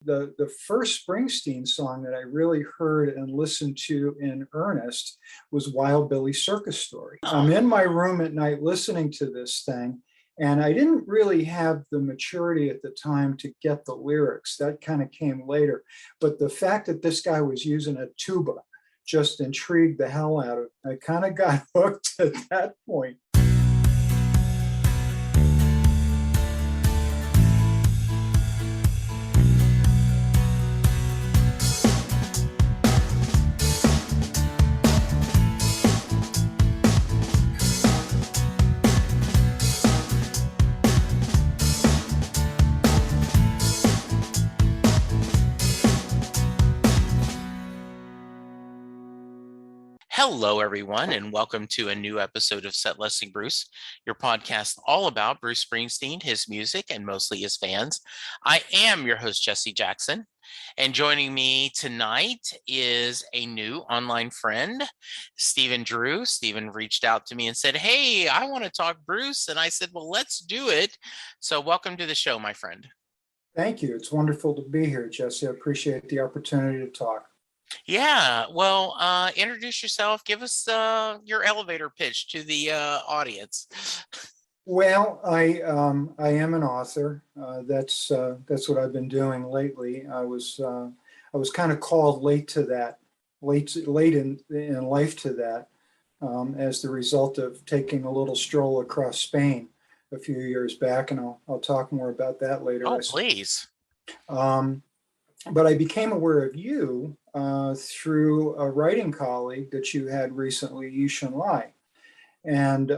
the first Springsteen song that I really heard and listened to in earnest was Wild Billy's Circus Story. I'm in my room at night listening to this thing, and I didn't really have the maturity at the time to get the lyrics. That kind of came later. But the fact that this guy was using a tuba just intrigued the hell out of me. I kind of got hooked at that point. Hello, everyone, and welcome to a new episode of Set Listing Bruce, your podcast all about Bruce Springsteen, his music, and mostly his fans. I am your host, Jesse Jackson, and joining me tonight is a new online friend, Stephen Drew. Stephen reached out to me and said, "Hey, I want to talk Bruce," and I said, "Well, let's do it." So welcome to the show, my friend. Thank you. It's wonderful to be here, Jesse. I appreciate the opportunity to talk. Yeah, well, introduce yourself. Give us your elevator pitch to the audience. Well, I am an author. That's what I've been doing lately. I was kind of called late in life to that, as the result of taking a little stroll across Spain a few years back, and I'll talk more about that later. Oh, please. But I became aware of you through a writing colleague that you had recently, Yishan Lai, and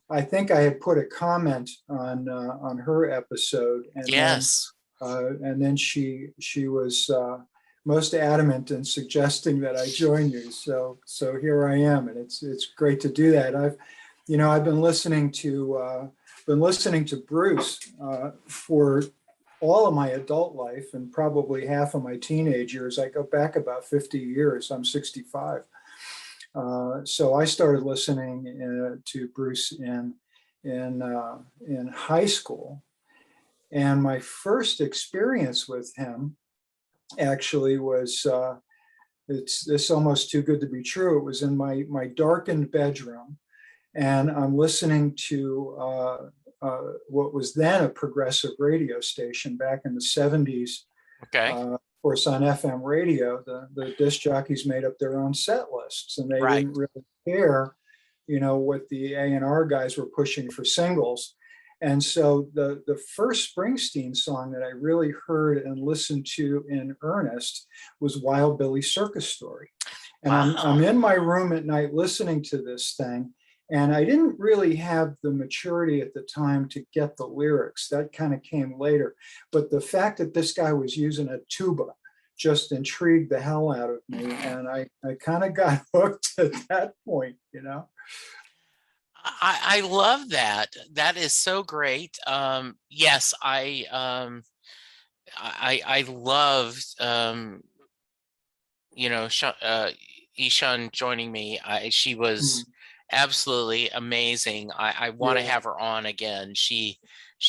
I think I had put a comment on her episode, and yes, then she was most adamant in suggesting that I join you. So here I am, and it's great to do that. I've been listening to Bruce for all of my adult life and probably half of my teenage years. I go back about 50 years. I'm 65. So I started listening to Bruce in high school. And my first experience with him actually was, it's almost too good to be true. It was in my darkened bedroom. And I'm listening to what was then a progressive radio station back in the 70s. Okay. Of course, on FM radio, the disc jockeys made up their own set lists, and they didn't really care, what the A&R guys were pushing for singles. And so the first Springsteen song that I really heard and listened to in earnest was Wild Billy's Circus Story. And Wow. I'm in my room at night listening to this thing. And I didn't really have the maturity at the time to get the lyrics. That kind of came later. But the fact that this guy was using a tuba just intrigued the hell out of me. And I kind of got hooked at that point, I love that. That is so great. Yes, I loved, Ishan joining me. She was absolutely amazing. I want to have her on again. She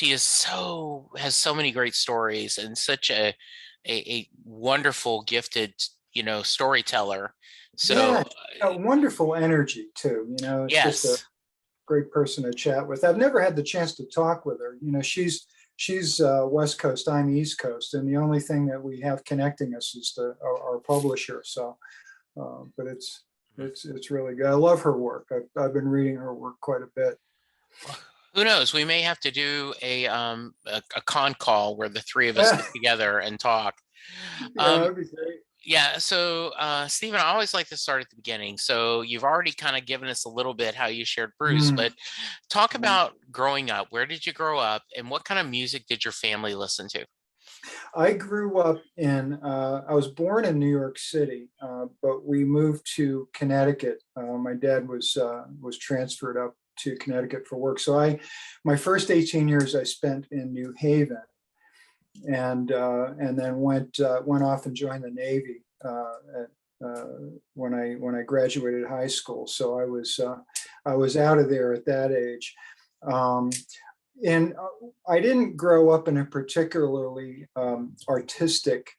has so many great stories and such a wonderful, gifted, storyteller. So a wonderful energy too. It's yes. Just a great person to chat with. I've never had the chance to talk with her. She's West Coast, I'm East Coast, and the only thing that we have connecting us is our publisher. So, but it's really good. I love her work. I've been reading her work quite a bit. Who knows? We may have to do a con call where the three of us get together and talk. That'd be great. Yeah. So, Stephen, I always like to start at the beginning. So you've already kind of given us a little bit how you shared Bruce, but talk about growing up. Where did you grow up, and what kind of music did your family listen to? I grew up I was born in New York City, but we moved to Connecticut. My dad was transferred up to Connecticut for work. So my first 18 years I spent in New Haven, and then went off and joined the Navy when I graduated high school. So I was out of there at that age. and I didn't grow up in a particularly artistic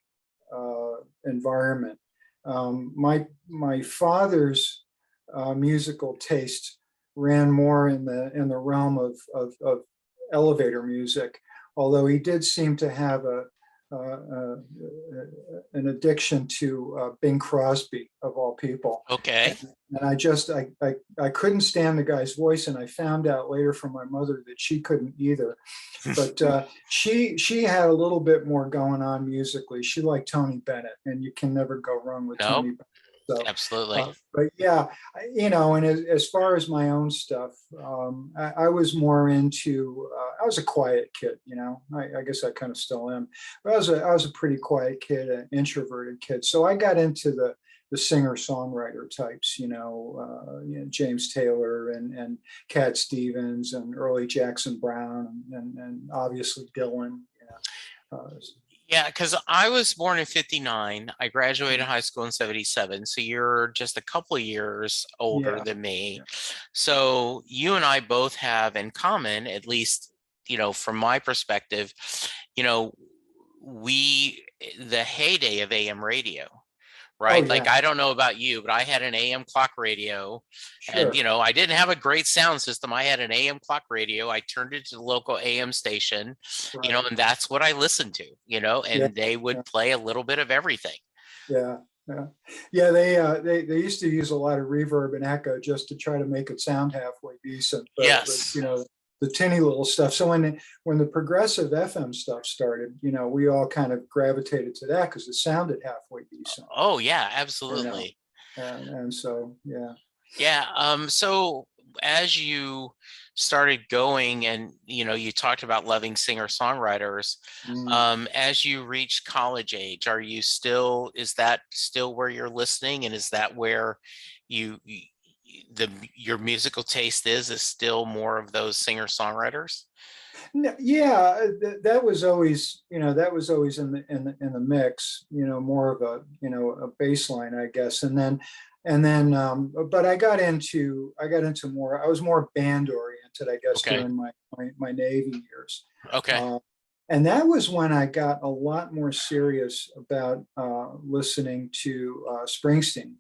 environment. My father's musical taste ran more in the realm of elevator music, although he did seem to have an addiction to Bing Crosby, of all people. Okay. And I couldn't stand the guy's voice, and I found out later from my mother that she couldn't either. But she had a little bit more going on musically. She liked Tony Bennett, and you can never go wrong with Nope. Tony Bennett. So, Absolutely. but yeah, and as far as my own stuff, I was more into. I was a quiet kid, I guess I kind of still am. But I was a pretty quiet kid, an introverted kid. So I got into the singer-songwriter types, James Taylor and Cat Stevens and early Jackson Brown and obviously Dylan. Yeah, because I was born in 59. I graduated high school in 77. So you're just a couple of years older than me. So you and I both have in common, at least, from my perspective, the heyday of AM radio. Right. Oh, Like, yeah. I don't know about you, but I had an AM clock radio and, Sure. I didn't have a great sound system. I had an AM clock radio. I turned it to the local AM station, Right. and that's what I listened to, Yeah. and they would play a little bit of everything. Yeah. They used to use a lot of reverb and echo just to try to make it sound halfway decent. Yes. But, the tinny little stuff. So when the progressive FM stuff started, we all kind of gravitated to that because it sounded halfway decent. Oh yeah, absolutely. And so, yeah. Yeah. So as you started going and, you talked about loving singer-songwriters, as you reached college age, is that still where you're listening? And is that where your musical taste is still more of those singer-songwriters? No, yeah, that was always, in the mix, more of a baseline, I guess. But I got into more. I was more band oriented, I guess, Okay. during my Navy years. Okay. And that was when I got a lot more serious about listening to Springsteen.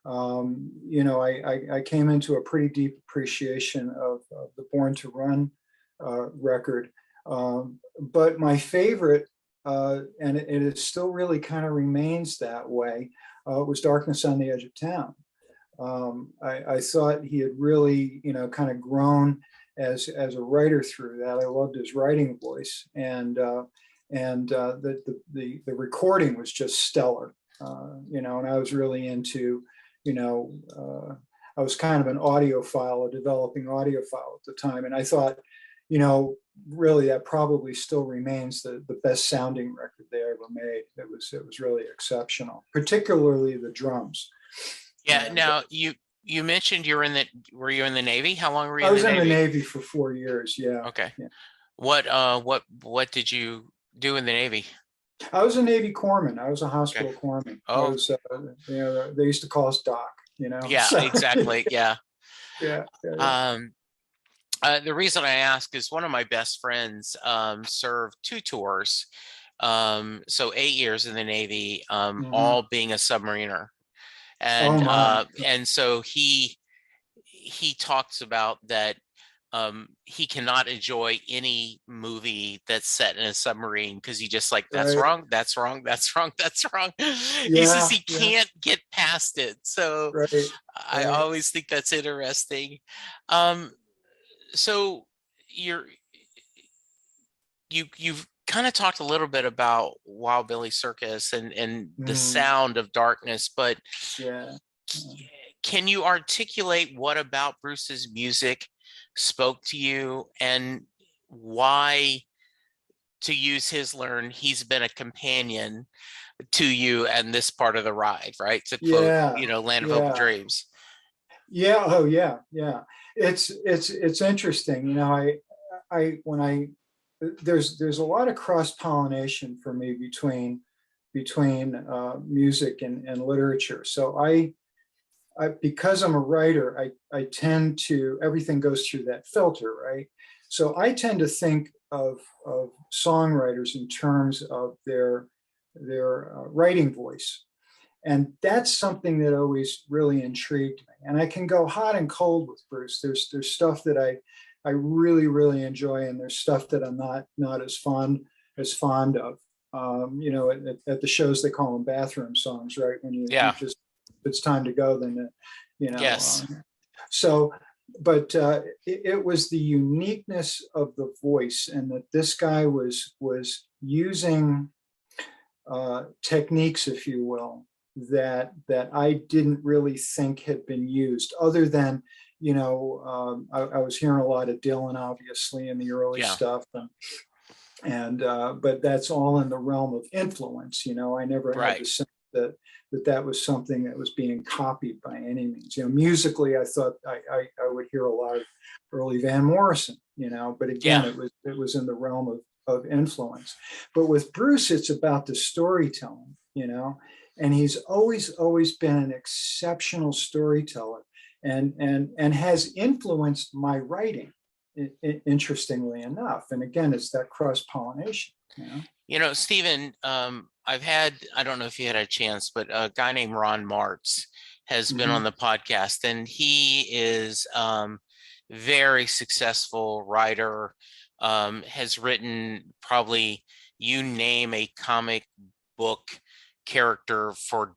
I came into a pretty deep appreciation of the Born to Run record. But my favorite, and it still really kind of remains that way, was Darkness on the Edge of Town. I thought he had really, kind of grown as a writer through that. I loved his writing voice, and the recording was just stellar. And I was really into, I was kind of an audiophile, a developing audiophile at the time, and I thought, really that probably still remains the best sounding record they ever made. It was really exceptional, particularly the drums. Yeah. Now you mentioned were you in the Navy? How long were you I in was the in Navy? the Navy for 4 years. Yeah. Okay. Yeah. What did you do in the Navy? I was a Navy corpsman. I was a hospital corpsman. Oh. I was, they used to call us Doc, Yeah, So, exactly. Yeah. yeah. The reason I ask is one of my best friends served 2 tours. So 8 years in the Navy, all being a submariner. Oh, my. And so he talks about that he cannot enjoy any movie that's set in a submarine because he just like, that's Right. wrong, that's wrong, that's wrong, that's wrong. He says he can't get past it. So Right. I always think that's interesting. So you've kind of talked a little bit about Wild Billy Circus and the sound of darkness, but can you articulate what about Bruce's music spoke to you and why, to use his learn, he's been a companion to you and this part of the ride, right? To quote, Land of Hope and Dreams. Yeah. Oh, yeah. Yeah. It's interesting. There's a lot of cross-pollination for me between music and literature. So because I'm a writer, I tend to, everything goes through that filter, right? So I tend to think of songwriters in terms of their writing voice. And that's something that always really intrigued me. And I can go hot and cold with Bruce. There's stuff that I really, really enjoy, and there's stuff that I'm not as fond of. At the shows, they call them bathroom songs, right? When you just, if it's time to go, then Yes. So, but it was the uniqueness of the voice, and that this guy was using techniques, if you will, that I didn't really think had been used, other than, I was hearing a lot of Dylan, obviously, in the early stuff, but that's all in the realm of influence. I never had the sense that was something that was being copied by any means. Musically, I thought I would hear a lot of early Van Morrison, but again, it was in the realm of influence. But with Bruce, it's about the storytelling, and he's always been an exceptional storyteller, and has influenced my writing, interestingly enough. And again, it's that cross-pollination. Stephen, I don't know if you had a chance, but a guy named Ron Martz has been on the podcast, and he is very successful writer, has written probably, you name a comic book character for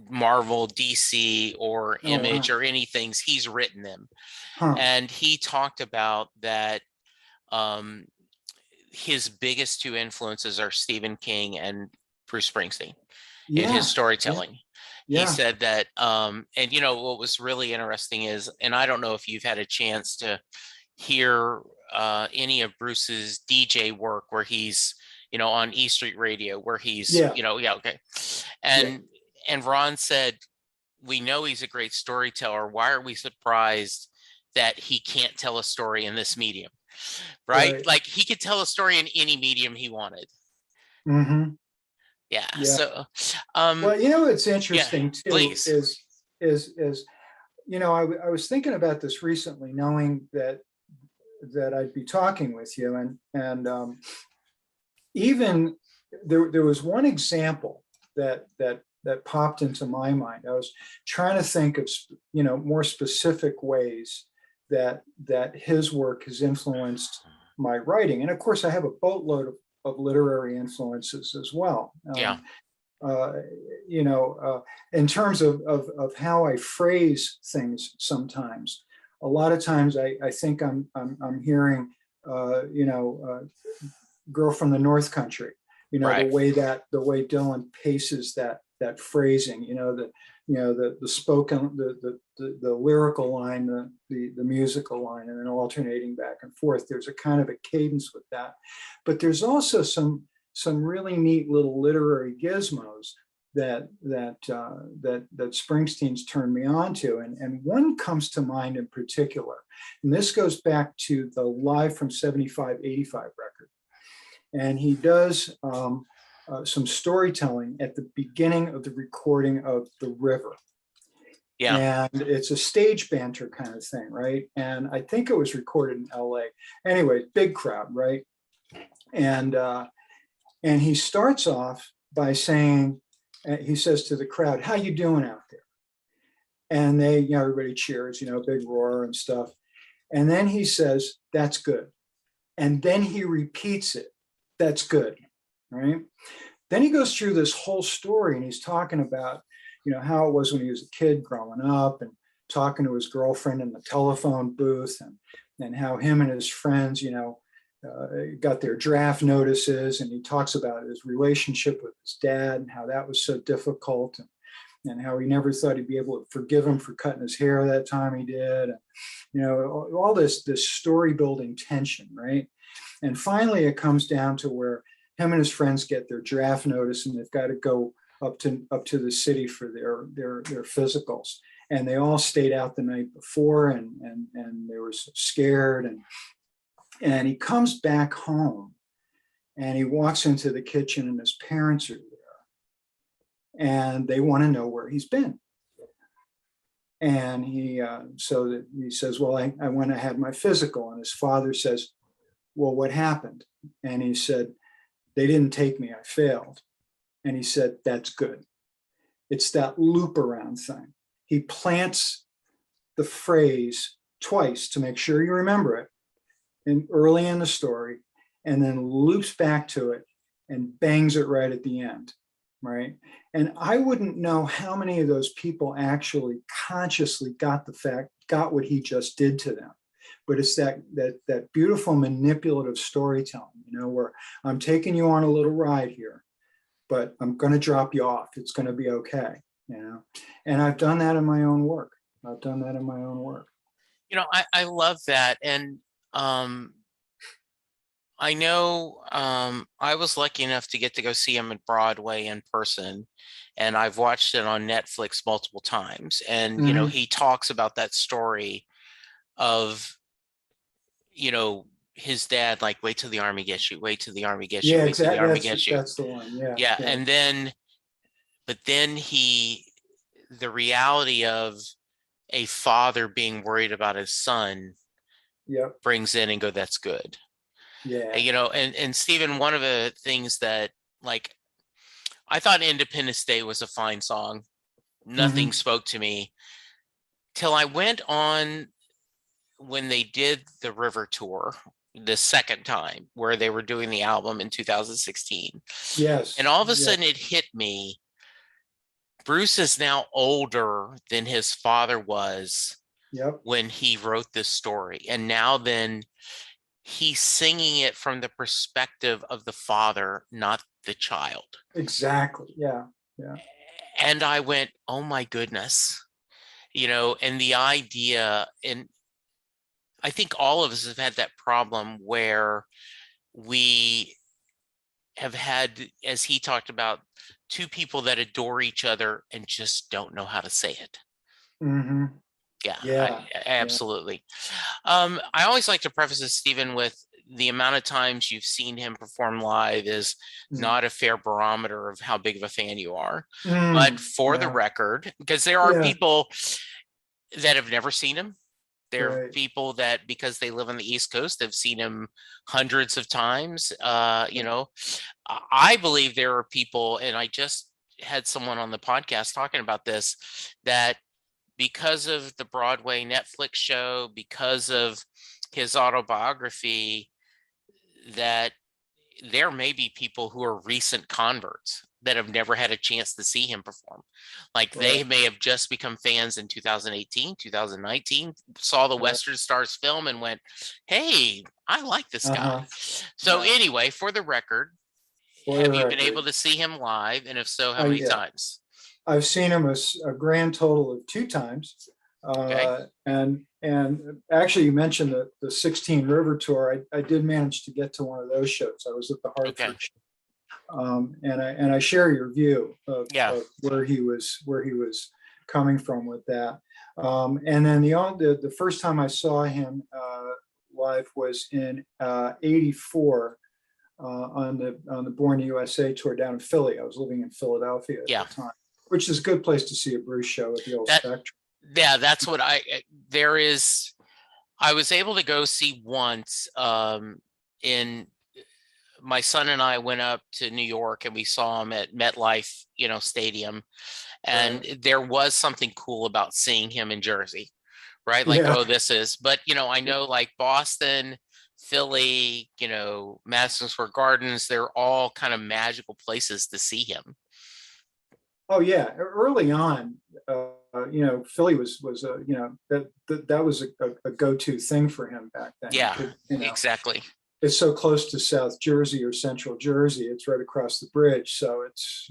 Marvel, DC, or Image, or anything, he's written them. And he talked about that his biggest two influences are Stephen King and Bruce Springsteen in his storytelling. He said that, and what was really interesting is, and I don't know if you've had a chance to hear any of Bruce's DJ work where he's, on E Street Radio, where he's, And Ron said, we know he's a great storyteller. Why are we surprised that he can't tell a story in this medium? Right? Like, he could tell a story in any medium he wanted. So well, it's interesting too, please. is I was thinking about this recently, knowing that I'd be talking with you, and even there was one example that popped into my mind. I was trying to think of more specific ways that his work has influenced my writing, and of course I have a boatload of literary influences as well. In terms of how I phrase things, sometimes, a lot of times I think I'm hearing Girl from the North Country, the way Dylan paces that phrasing, the spoken, the lyrical line, the musical line, and then alternating back and forth. There's a kind of a cadence with that, but there's also some really neat little literary gizmos that Springsteen's turned me on to, and one comes to mind in particular, and this goes back to the Live from 75-85 record, and he does some storytelling at the beginning of the recording of The River. And it's a stage banter kind of thing, right? And I think it was recorded in LA. Anyway, big crowd, right? And he starts off by saying, he says to the crowd, "How you doing out there?" And they, everybody cheers, big roar and stuff. And then he says, "That's good." And then he repeats it, "That's good." Right? Then he goes through this whole story, and he's talking about, how it was when he was a kid growing up, and talking to his girlfriend in the telephone booth, and how him and his friends, got their draft notices, and he talks about his relationship with his dad and how that was so difficult, and how he never thought he'd be able to forgive him for cutting his hair that time he did, and, all this story building tension, right? And finally, it comes down to where him and his friends get their draft notice, and they've got to go up to the city for their physicals. And they all stayed out the night before, and they were so scared. And he comes back home, and he walks into the kitchen, and his parents are there, and they want to know where he's been. And so that he says, well, I went, I had my physical. And his father says, well, what happened? And he said, they didn't take me, I failed. And he said, that's good. It's that loop around thing. He plants the phrase twice to make sure you remember it early in the story, and then loops back to it and bangs it right at the end, right? And I wouldn't know how many of those people actually consciously got what he just did to them. But it's that beautiful manipulative storytelling, where I'm taking you on a little ride here, but I'm going to drop you off. It's going to be okay, And I've done that in my own work. I love that. And I know I was lucky enough to get to go see him at Broadway in person, and I've watched it on Netflix multiple times. And, he talks about that story of, his dad, like, wait till the army gets you, wait till the army gets you, Yeah, wait till the army exactly. gets you. That's the one. Yeah. Yeah. And then, but then the reality of a father being worried about his son brings in and go, that's good. Yeah. And Stephen, one of the things that, like, I thought Independence Day was a fine song. Nothing spoke to me till I went on when they did the River Tour the second time, where they were doing the album in 2016. Yes. And all of a sudden it hit me. Bruce is now older than his father was when he wrote this story. And now then he's singing it from the perspective of the father, not the child. Exactly. Yeah. And I went, oh my goodness, and the idea, and I think all of us have had that problem where we have had, as he talked about, two people that adore each other and just don't know how to say it. Yeah, absolutely. I always like to preface this, Stephen, with the amount of times you've seen him perform live is not a fair barometer of how big of a fan you are. But for the record, because there are people that have never seen him. There are people that, because they live on the East Coast, have seen him hundreds of times. I believe there are people, and I just had someone on the podcast talking about this, that because of the Broadway Netflix show, because of his autobiography, that there may be people who are recent converts that have never had a chance to see him perform. Like they may have just become fans in 2018, 2019, saw the Western Stars film and went, hey, I like this guy. So anyway, for the record, have you been able to see him live? And if so, how many times? I've seen him a grand total of 2 times. And actually, you mentioned the 16 River Tour. I did manage to get to one of those shows. I was at the Hartford show. And I share your view of where he was coming from with that. And then the first time I saw him live was in '84 on the Born USA tour down in Philly. I was living in Philadelphia at the time, which is a good place to see a Bruce show at the old Spectrum. Yeah, that's what I was able to go see once in. My son and I went up to New York and we saw him at MetLife, Stadium. And there was something cool about seeing him in Jersey, right? Like, but I know like Boston, Philly, Madison Square Gardens, they're all kind of magical places to see him. Oh yeah. Early on, Philly was that was a go-to thing for him back then. Yeah, exactly. It's so close to South Jersey or Central Jersey. It's right across the bridge. So it's,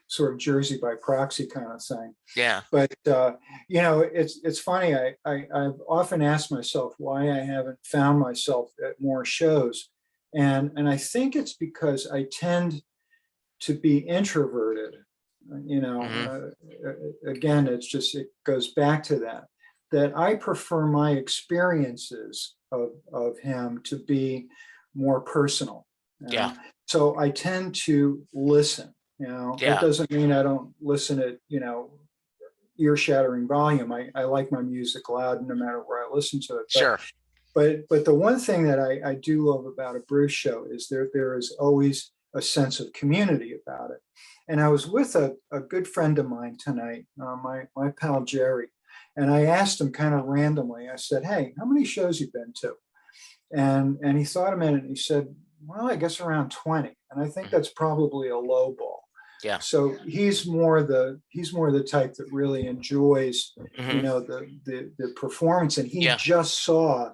sort of Jersey by proxy kind of thing. Yeah. But, it's funny. I've often asked myself why I haven't found myself at more shows. And I think it's because I tend to be introverted. Again, it goes back to that I prefer my experiences of him to be more personal. So I tend to listen. That doesn't mean I don't listen at ear-shattering volume. I like my music loud no matter where I listen to it. Sure. But the one thing that I do love about a Bruce show is there is always a sense of community about it. And I was with a good friend of mine tonight, my pal Jerry, and I asked him kind of randomly. I said, "Hey, how many shows you been to?" And he thought a minute and he said, "Well, I guess around 20." And I think that's probably a low ball. Yeah. So he's more the type that really enjoys, Hmm. the performance. And he Yeah. just saw,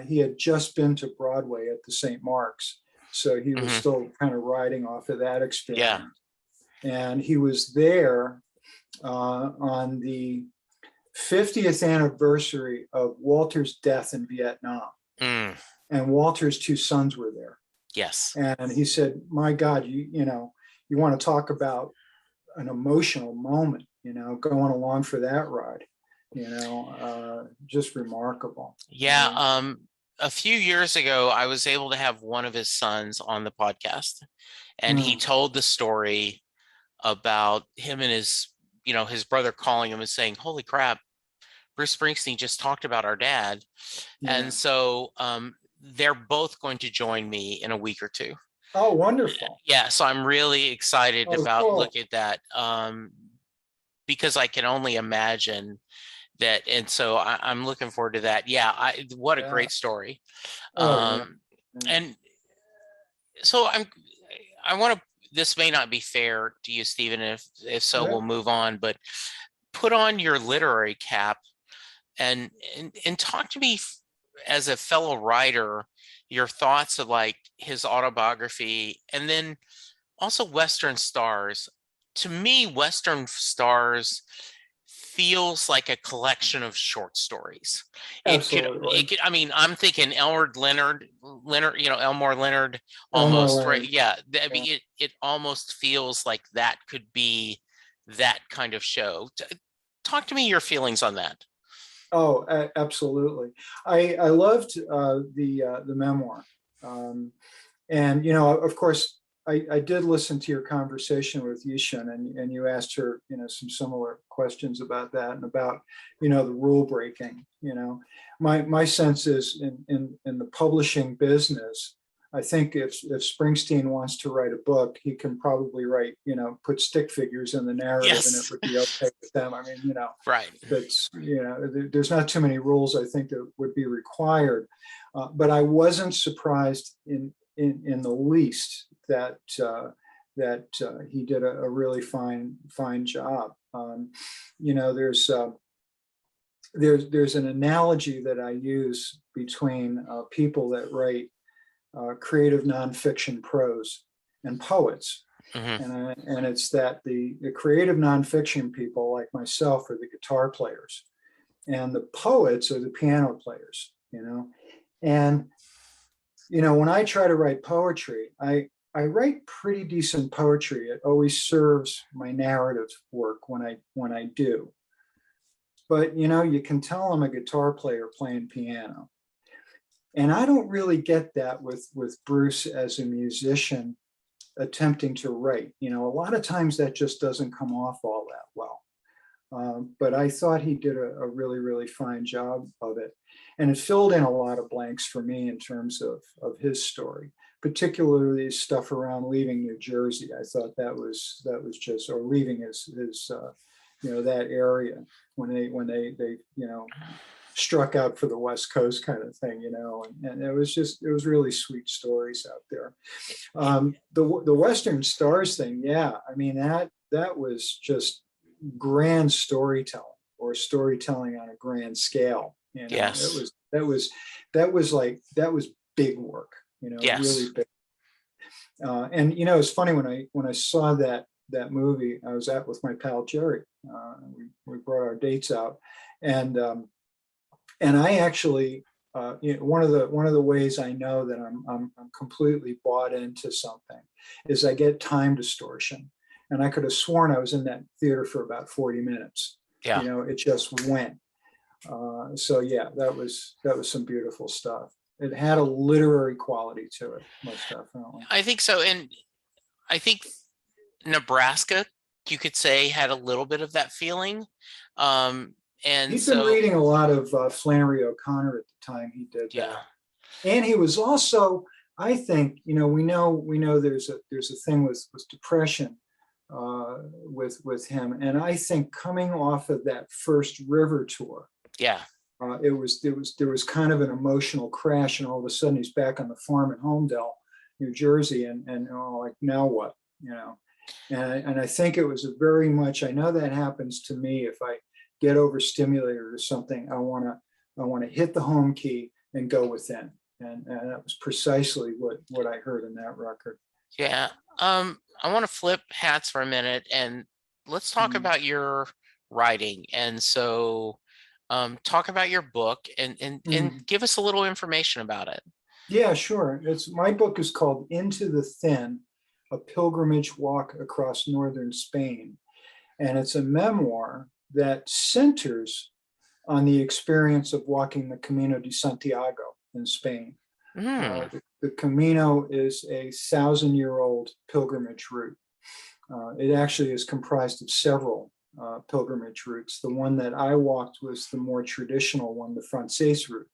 he had just been to Broadway at the St. Mark's, so he was Hmm. still kind of riding off of that experience. Yeah. And he was there on the 50th anniversary of Walter's death in Vietnam, Mm. and Walter's two sons were there. Yes. And he said, "My God, you want to talk about an emotional moment, going along for that ride, just remarkable." Yeah. A few years ago, I was able to have one of his sons on the podcast, and he told the story about him and his brother calling him and saying, "Holy crap, Bruce Springsteen just talked about our dad." Yeah. And so they're both going to join me in a week or two. Oh, wonderful. Yeah, so I'm really excited about Cool. look at that, because I can only imagine that, and so I'm looking forward to that. Yeah, what a great story. Oh, yeah. And so I want to. This may not be fair to you, Stephen. If so, Yeah. we'll move on. But put on your literary cap and talk to me as a fellow writer, your thoughts of like his autobiography, and then also Western Stars. To me, Western Stars feels like a collection of short stories. Absolutely. I mean, I'm thinking Elmore Leonard, Elmore Leonard, Elmore almost, right? Leonard. Yeah. I mean, Yeah. it almost feels like that could be that kind of show. Talk to me your feelings on that. Oh, absolutely. I loved the memoir, and of course, I did listen to your conversation with Yishan, and you asked her, some similar questions about that and about, the rule breaking. My sense is in the publishing business, I think if Springsteen wants to write a book, he can probably write, put stick figures in the narrative, and it Yes. would be okay with them. I mean, Right. that's, there's not too many rules I think that would be required. But I wasn't surprised in the least that he did a really fine job. There's an analogy that I use between people that write creative nonfiction prose and poets. Hmm. And it's that the creative nonfiction people like myself are the guitar players, and the poets are the piano players. And when I try to write poetry, I write pretty decent poetry. It always serves my narrative work when I do. But you can tell I'm a guitar player playing piano. And I don't really get that with Bruce as a musician attempting to write. A lot of times that just doesn't come off all that well. But I thought he did a really, really fine job of it. And it filled in a lot of blanks for me in terms of his story, particularly stuff around leaving New Jersey. I thought that was just, or leaving his that area when they struck out for the West Coast kind of thing, and it was really sweet stories out there. The Western Stars thing, yeah, I mean that was just grand storytelling, or storytelling on a grand scale. Yes. That was big work, Yes. really big. And it's funny when I saw that movie, I was with my pal Jerry. We brought our dates out, and I actually, one of the ways I know that I'm completely bought into something is I get time distortion, and I could have sworn I was in that theater for about 40 minutes. Yeah. It just went. So yeah, that was some beautiful stuff. It had a literary quality to it, most definitely. I think so, and I think Nebraska, you could say, had a little bit of that feeling. And He'd been so, reading a lot of Flannery O'Connor at the time he did yeah, that. And he was also, I think, we know there's a thing with depression with him. And I think coming off of that first river tour, yeah, there was kind of an emotional crash, and all of a sudden he's back on the farm in Homedale, New Jersey, and like, now what, and I think it was a very much, I know that happens to me if I get overstimulated or something. I want to hit the home key and go within, and that was precisely what I heard in that record. yeah. I want to flip hats for a minute and let's talk about your writing. And so, talk about your book and give us a little information about it. Yeah, sure. My book is called Into the Thin, A Pilgrimage Walk Across Northern Spain. And it's a memoir that centers on the experience of walking the Camino de Santiago in Spain. The Camino is a 1,000-year-old pilgrimage route. It actually is comprised of several pilgrimage routes. The one that I walked was the more traditional one, the Francaise route.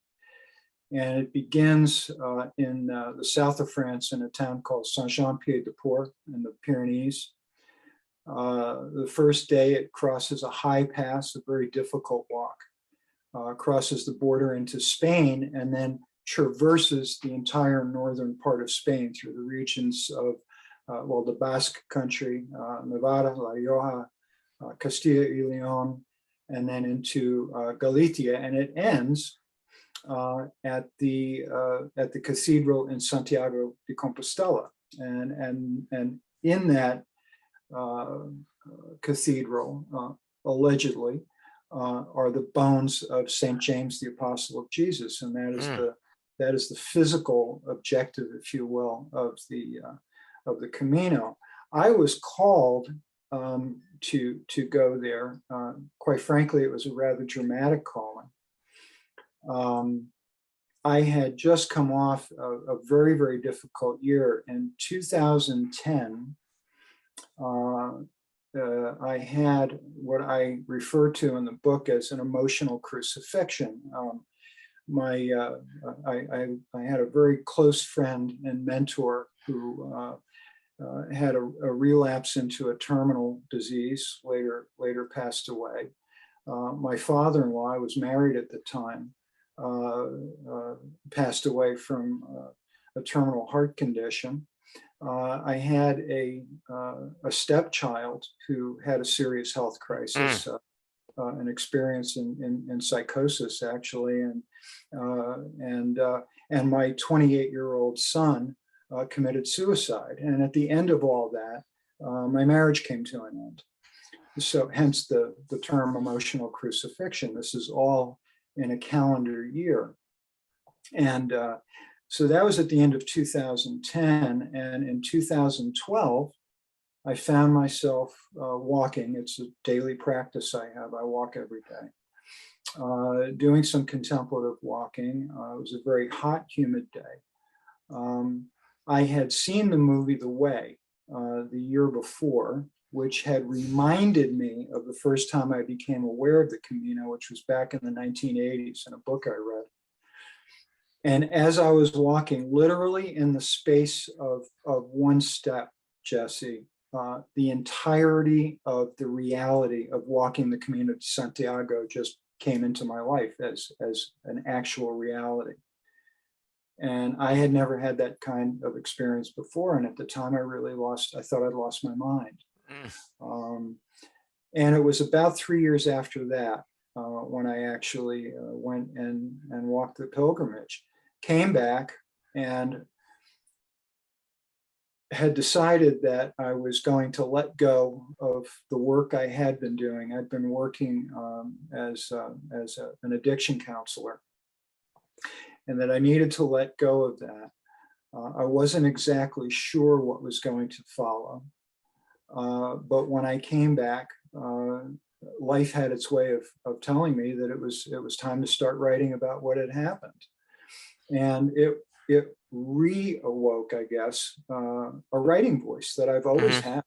And it begins in the south of France in a town called Saint-Jean-Pied-de-Port in the Pyrenees. The first day it crosses a high pass, a very difficult walk, crosses the border into Spain, and then traverses the entire northern part of Spain through the regions of, the Basque country, Navarra, La Rioja, Castilla y León, and then into Galicia, and it ends at the cathedral in Santiago de Compostela, and in that cathedral, allegedly, are the bones of Saint James, the Apostle of Jesus, and that is the physical objective, if you will, of the Camino. I was called to go there. Quite frankly, it was a rather dramatic calling. I had just come off a very, very difficult year. In 2010, I had what I refer to in the book as an emotional crucifixion. I had a very close friend and mentor who had a relapse into a terminal disease, later passed away. My father-in-law, I was married at the time, passed away from a terminal heart condition. I had a stepchild who had a serious health crisis, an experience in psychosis, actually, and my 28-year-old son committed suicide. And at the end of all that, my marriage came to an end. So hence the term emotional crucifixion. This is all in a calendar year. And so that was at the end of 2010. And in 2012, I found myself walking. It's a daily practice I have. I walk every day, doing some contemplative walking. It was a very hot, humid day. I had seen the movie The Way the year before, which had reminded me of the first time I became aware of the Camino, which was back in the 1980s in a book I read. And as I was walking, literally in the space of one step, Jesse, the entirety of the reality of walking the Camino de Santiago just came into my life as an actual reality. And I had never had that kind of experience before. And at the time I thought I'd lost my mind. And it was about 3 years after that when I actually went and walked the pilgrimage, came back and had decided that I was going to let go of the work I had been doing. I'd been working as an addiction counselor, and that I needed to let go of that. I wasn't exactly sure what was going to follow. But when I came back, life had its way of telling me that it was time to start writing about what had happened. And it reawoke, I guess, a writing voice that I've always had.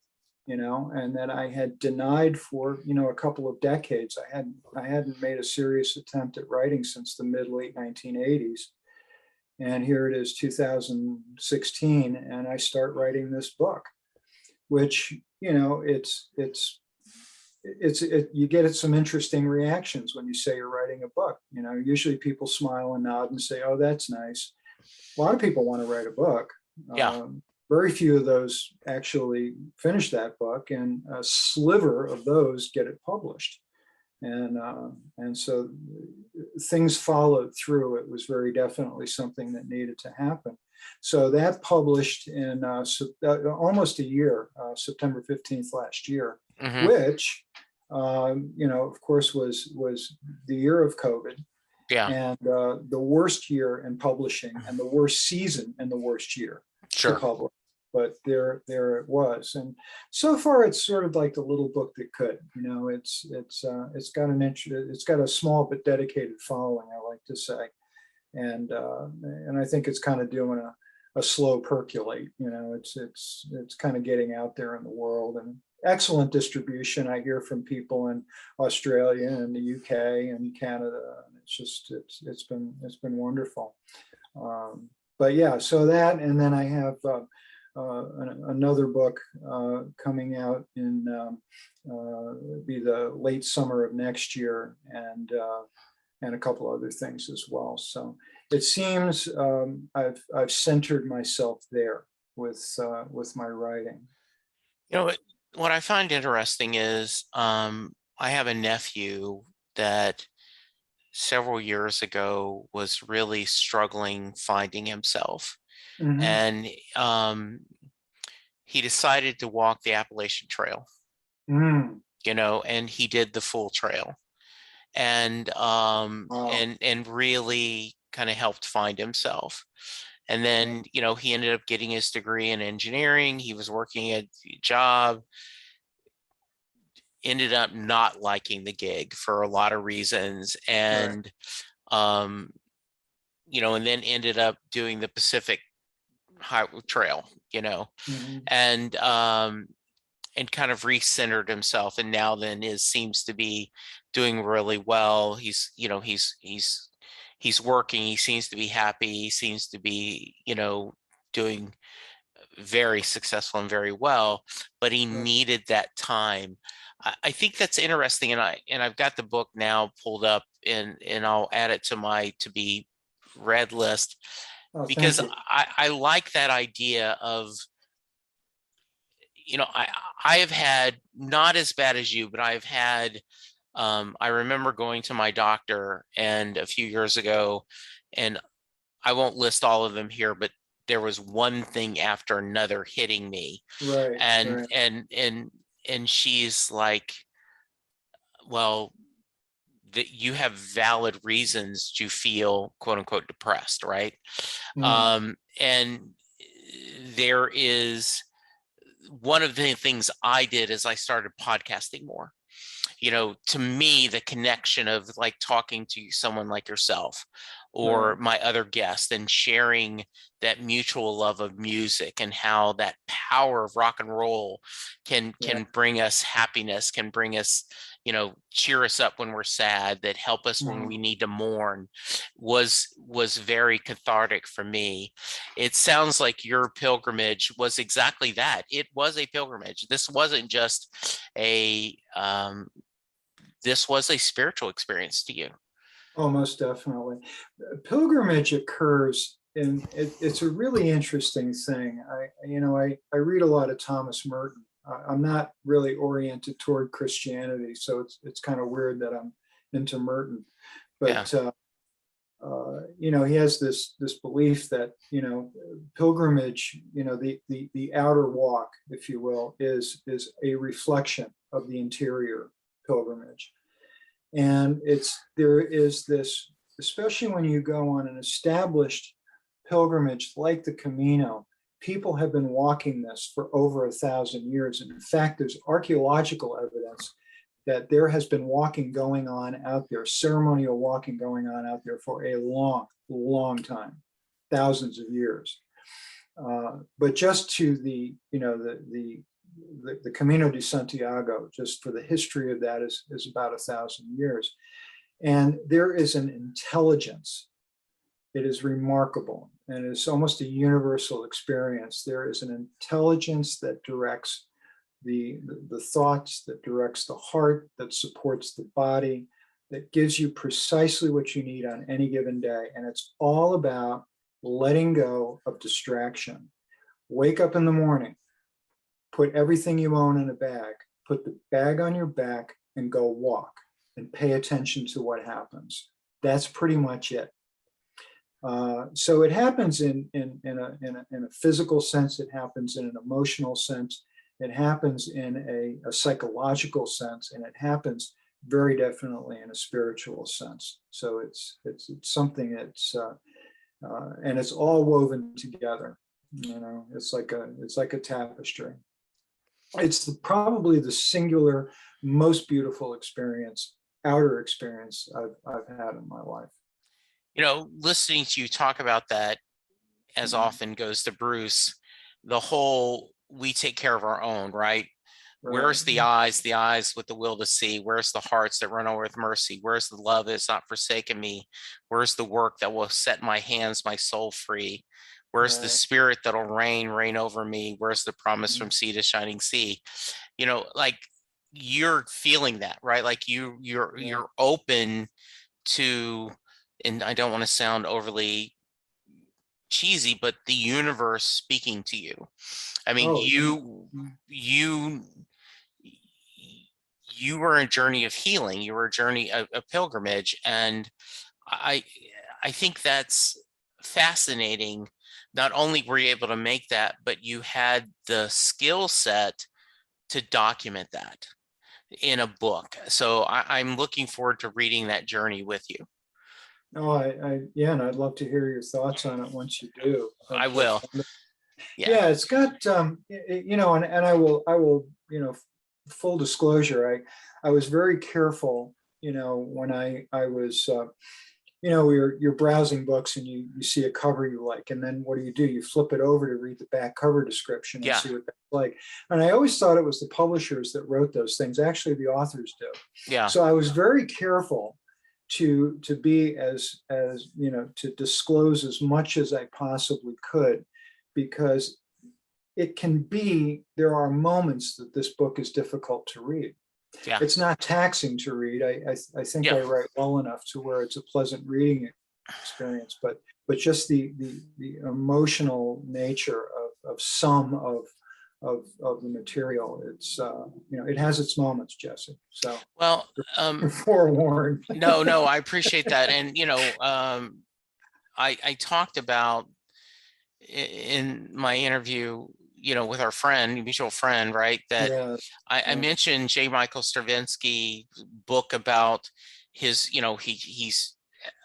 and that I had denied for, a couple of decades. I hadn't made a serious attempt at writing since the late 1980s. And here it is, 2016, and I start writing this book, which, you get some interesting reactions when you say you're writing a book. Usually people smile and nod and say, "Oh, that's nice." A lot of people want to write a book. Yeah. Very few of those actually finish that book, and a sliver of those get it published. And so things followed through. It was very definitely something that needed to happen. So that published in almost a year, September 15th last year, Hmm. which, of course, was the year of COVID, Yeah. and the worst year in publishing, and the worst season and the worst year to Sure. publish. But there it was, and so far it's sort of like the little book that could. It's got a small but dedicated following, I like to say, and I think it's kind of doing a slow percolate. It's kind of getting out there in the world, and excellent distribution. I hear from people in Australia and the UK and Canada, and it's been wonderful. But yeah, so that, and then I have another book coming out in be the late summer of next year, and a couple other things as well. So it seems I've centered myself there with my writing. What I find interesting is I have a nephew that several years ago was really struggling finding himself. Mhm. And he decided to walk the Appalachian Trail, Mm. and he did the full trail, and Wow. really kind of helped find himself. And then, he ended up getting his degree in engineering. He was working at a job, ended up not liking the gig for a lot of reasons. Right. And and then ended up doing the Pacific Highway Trail, Mhm. and kind of recentered himself, and now then seems to be doing really well. He's working, he seems to be happy, he seems to be, doing very successful and very well, but he Right. needed that time. I think that's interesting, and I've got the book now pulled up, and I'll add it to my to be read list, Oh, thank because you. I like that idea of, I have had, not as bad as you, but I've had, I remember going to my doctor and a few years ago, and I won't list all of them here, but there was one thing after another hitting me. Right. And Right. she's like, well, that you have valid reasons to feel quote unquote depressed, right? Mm. And there is, one of the things I did is I started podcasting more. To me, the connection of like talking to someone like yourself or Right. my other guests, and sharing that mutual love of music, and how that power of rock and roll can Yeah. bring us happiness, can bring us, cheer us up when we're sad, that help us when Mm. we need to mourn, was very cathartic for me. It sounds like your pilgrimage was exactly that. It was a pilgrimage. This wasn't just this was a spiritual experience to you. Oh, most definitely. Pilgrimage occurs, and it's a really interesting thing. I read a lot of Thomas Merton. I'm not really oriented toward Christianity, so it's kind of weird that I'm into Merton. Yeah. But he has this belief that pilgrimage, the outer walk, if you will, is a reflection of the interior pilgrimage. And there is this, especially when you go on an established pilgrimage like the Camino, people have been walking this for over 1,000 years. And in fact, there's archaeological evidence that there has been walking going on out there, ceremonial walking going on out there for a long, long time, thousands of years. But just to the the Camino de Santiago, just for the history of that, is about 1,000 years. And there is an intelligence. It is remarkable, and it's almost a universal experience. There is an intelligence that directs the thoughts, that directs the heart, that supports the body, that gives you precisely what you need on any given day. And it's all about letting go of distraction. Wake up in the morning, put everything you own in a bag, put the bag on your back, and go walk and pay attention to what happens. That's pretty much it. So it happens in a physical sense, it happens in an emotional sense, it happens in a psychological sense, and it happens very definitely in a spiritual sense. So it's something that's and it's all woven together. It's like a tapestry. It's probably the singular most beautiful outer experience I've had in my life. Listening to you talk about that, as often goes to Bruce, the whole, we take care of our own, right? Where's the eyes with the will to see? Where's the hearts that run over with mercy? Where's the love that's not forsaken me? Where's the work that will set my hands, my soul free? Where's the spirit that'll reign over me? Where's the promise from sea to shining sea? Like, you're feeling that, right? Like you're open to, and I don't want to sound overly cheesy, but the universe speaking to you. I mean, you were a journey of healing. You were a journey, a pilgrimage, and I think that's fascinating. Not only were you able to make that, but you had the skill set to document that in a book. So I'm looking forward to reading that journey with you. Oh, and I'd love to hear your thoughts on it once you do. I will. Yeah, it's got, and I will, full disclosure, I was very careful, when I was, you're browsing books and you see a cover you like, and then what do? You flip it over to read the back cover description and see what that's like. And I always thought it was the publishers that wrote those things. Actually, the authors do. Yeah. So I was very careful to be to disclose as much as I possibly could, because there are moments that this book is difficult to read. Yeah. It's not taxing to read. I think I write well enough to where it's a pleasant reading experience, but just the emotional nature of some of the material, it's it has its moments, Jesse. So well, forewarned. No, I appreciate that. And I talked about in my interview, with our mutual friend, right, that I mentioned J. Michael Straczynski's book about his, he's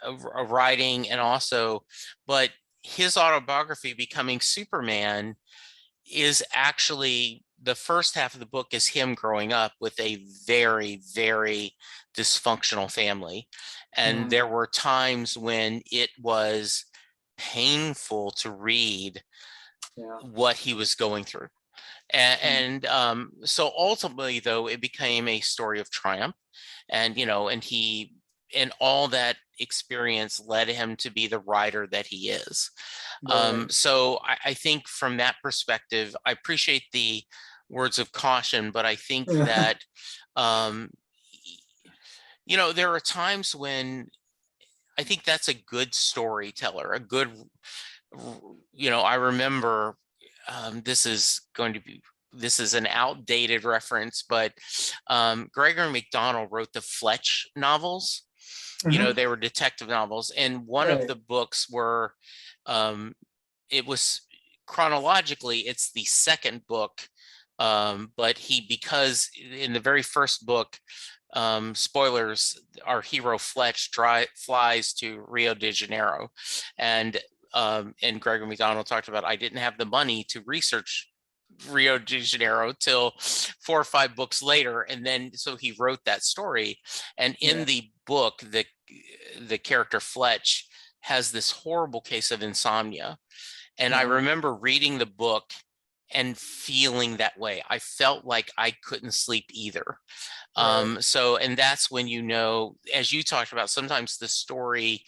a writing, and also, but his autobiography, Becoming Superman, is actually, the first half of the book is him growing up with a very, very dysfunctional family. And there were times when it was painful to read what he was going through. And so ultimately, though, it became a story of triumph. And, and all that experience led him to be the writer that he is. So I think from that perspective, I appreciate the words of caution, but I think that, there are times when I think that's a good storyteller, I remember, this is an outdated reference, but Gregory McDonald wrote the Fletch novels. They were detective novels, and one of the books were, it was chronologically, it's the second book, but because in the very first book, spoilers, our hero Fletch flies to Rio de Janeiro, and Gregory McDonald talked about, I didn't have the money to research Rio de Janeiro till 4 or 5 books later, and then so he wrote that story. And in the book, the character Fletch has this horrible case of insomnia, and I remember reading the book and feeling that way. I felt like I couldn't sleep either. Right. And that's when, as you talked about, sometimes the story,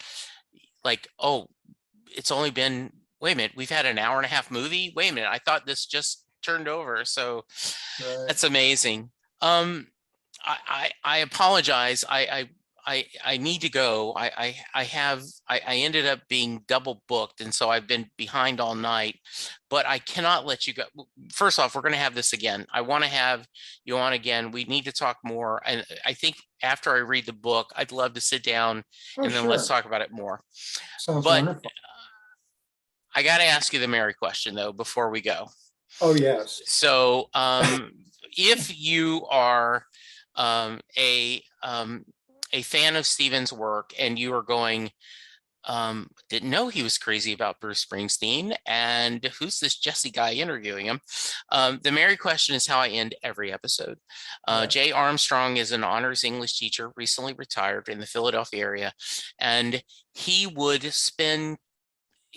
like, oh, it's only been, wait a minute, we've had an hour and a half movie. Wait a minute, I thought this just turned over. So Right. that's amazing. Um, I apologize. I need to go. I ended up being double booked, and so I've been behind all night. But I cannot let you go. First off, we're going to have this again. I want to have you on again. We need to talk more, and I think after I read the book, I'd love to sit down Oh, and then let's sure. talk about it more. Sounds But wonderful. I got to ask you the Mary question though before we go. Oh, yes. So, if you are a fan of Stephen's work and you are going, didn't know he was crazy about Bruce Springsteen, and who's this Jesse guy interviewing him? The Mary question is how I end every episode. Yeah. Jay Armstrong is an honors English teacher, recently retired in the Philadelphia area, and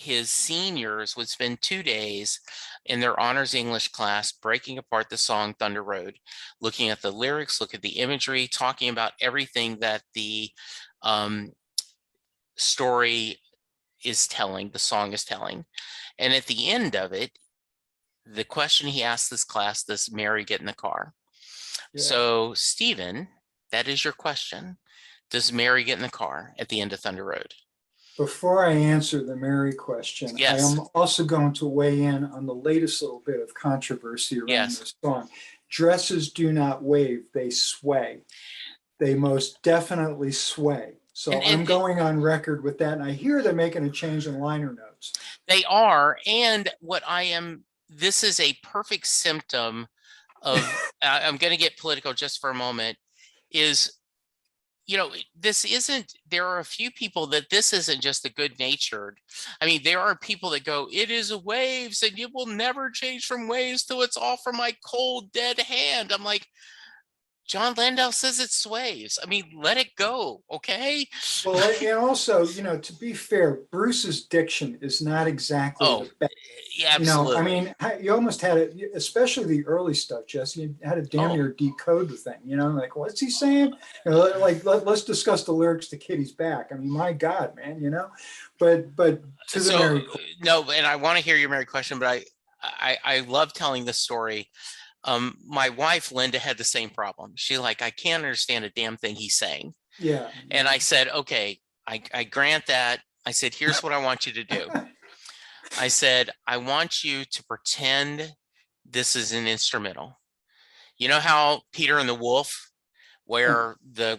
his seniors would spend 2 days in their honors English class breaking apart the song Thunder Road, looking at the lyrics, look at the imagery, talking about everything that the story is telling, the song is telling. And at the end of it, the question he asked this class, does Mary get in the car? Yeah. So, Stephen, that is your question. Does Mary get in the car at the end of Thunder Road? Before I answer the Mary question, I Yes. am also going to weigh in on the latest little bit of controversy around Yes. this song. Dresses do not wave, they sway. They most definitely sway. So I'm going on record with that. And I hear they're making a change in liner notes. They are. And this is a perfect symptom of, I'm going to get political just for a moment, is, there are a few people that this isn't just a good natured. I mean, there are people that go, it is waves and it will never change from waves till it's off from my cold, dead hand. I'm like, John Landau says it sways. I mean, let it go, okay? Well, and also, to be fair, Bruce's diction is not exactly the best. Yeah, absolutely. I mean, you almost had it, especially the early stuff, Jesse. You had to damn near decode the thing. Like, what's he saying? Let's discuss the lyrics to Kitty's Back. I mean, my God, man. But to the Mary. No, and I want to hear your Mary question, but I love telling this story. My wife, Linda, had the same problem. She I can't understand a damn thing he's saying. Yeah. And I said, okay, I grant that. I said, here's what I want you to do. I said, I want you to pretend this is an instrumental. You know how Peter and the Wolf, where the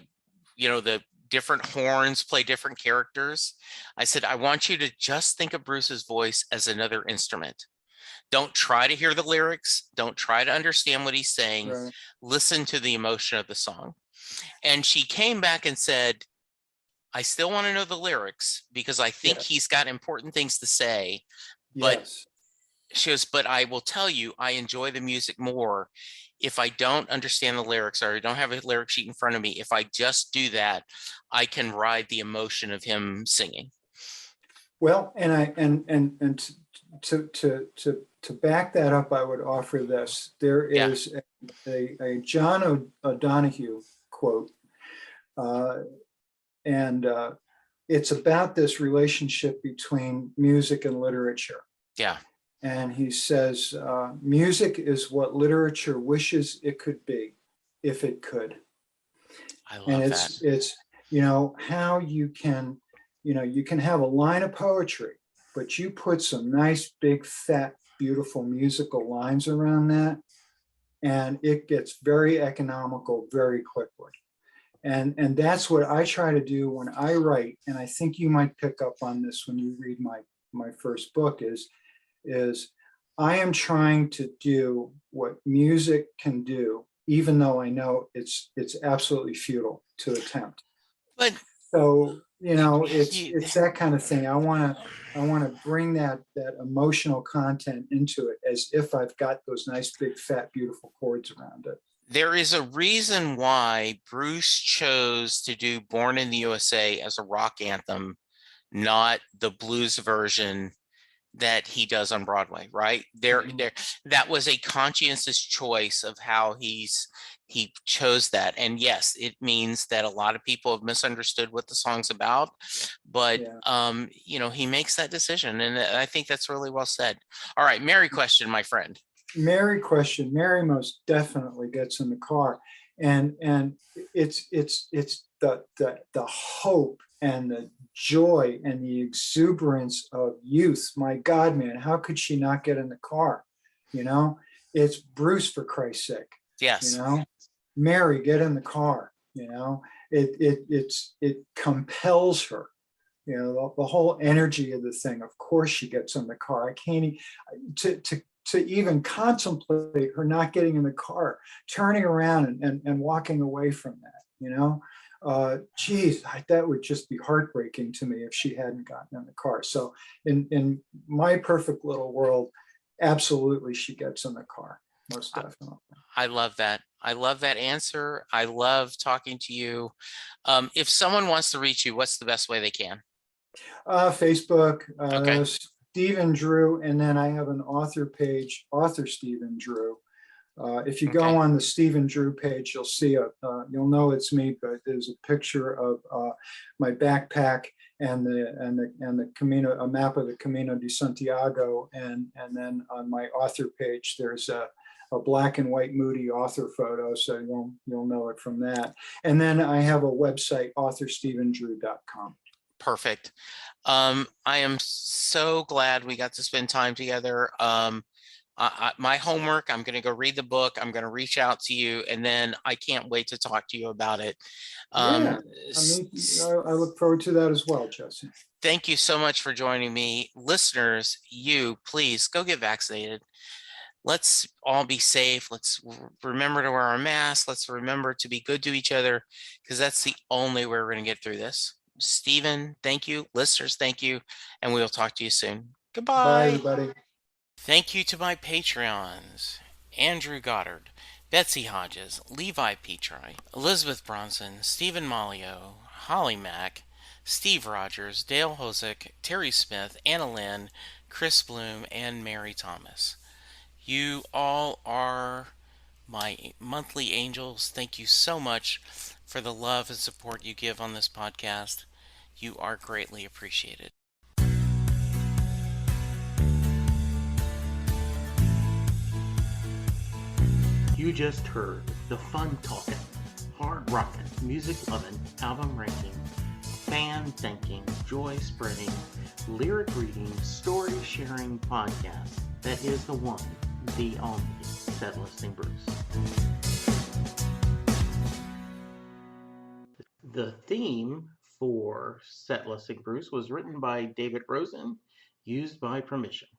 different horns play different characters? I said, I want you to just think of Bruce's voice as another instrument. Don't try to hear the lyrics. Don't try to understand what he's saying. Right. Listen to the emotion of the song. And she came back and said, I still want to know the lyrics because I think he's got important things to say. But she goes, but I will tell you, I enjoy the music more if I don't understand the lyrics or I don't have a lyric sheet in front of me. If I just do that, I can ride the emotion of him singing. Well, to back that up, I would offer this. There is a John O'Donohue quote, and it's about this relationship between music and literature. Yeah. And he says, music is what literature wishes it could be, if it could. I love that. It's how you can have a line of poetry, but you put some nice, big, fat, beautiful musical lines around that, and it gets very economical very quickly. And that's what I try to do when I write. And I think you might pick up on this when you read my first book is I am trying to do what music can do, even though I know it's absolutely futile to attempt. But so, it's that kind of thing. I want to bring that emotional content into it as if I've got those nice, big, fat, beautiful chords around it. There is a reason why Bruce chose to do Born in the USA as a rock anthem, not the blues version that he does on Broadway, right? That was a conscientious choice of how he chose that. And yes, it means that a lot of people have misunderstood what the song's about, but Yeah. he makes that decision, and I think that's really well said. All right, Mary question, my friend. Mary question. Mary most definitely gets in the car, and it's the hope and the joy and the exuberance of youth. My God, man, how could she not get in the car? You know, it's Bruce, for Christ's sake. You Yes. know, Mary, get in the car. You know, it compels her. You know, the whole energy of the thing. Of course, she gets in the car. I can't to even contemplate her not getting in the car, turning around and walking away from that. You know, geez, that would just be heartbreaking to me if she hadn't gotten in the car. So in my perfect little world, absolutely, she gets in the car, most definitely. I love that. I love that answer. I love talking to you. If someone wants to reach you, what's the best way they can? Facebook, Okay. Stephen Drew, and then I have an author page, author Stephen Drew. If you go Okay. on the Stephen Drew page, you'll see you'll know it's me, but there's a picture of my backpack and the Camino, a map of the Camino de Santiago, and then on my author page there's a black and white moody author photo, so you'll know it from that. And then I have a website, authorstephendrew.com. Perfect. I am so glad we got to spend time together. My homework, I'm going to go read the book. I'm going to reach out to you, and then I can't wait to talk to you about it. Yeah, I look forward to that as well, Jesse. Thank you so much for joining me. Listeners, please go get vaccinated. Let's all be safe. Let's remember to wear our masks. Let's remember to be good to each other, because that's the only way we're going to get through this. Stephen, thank you. Listeners, thank you. And we will talk to you soon. Goodbye. Bye, everybody. Thank you to my Patreons: Andrew Goddard, Betsy Hodges, Levi Petri, Elizabeth Bronson, Stephen Malio, Holly Mack, Steve Rogers, Dale Hosick, Terry Smith, Anna Lynn, Chris Bloom, and Mary Thomas. You all are my monthly angels. Thank you so much for the love and support you give on this podcast. You are greatly appreciated. You just heard the fun talking, hard rocking, music loving, album ranking, fan thinking, joy spreading, lyric reading, story sharing podcast that is the one, the only Set Listing Bruce. The theme for Set Listing Bruce was written by David Rosen, used by permission.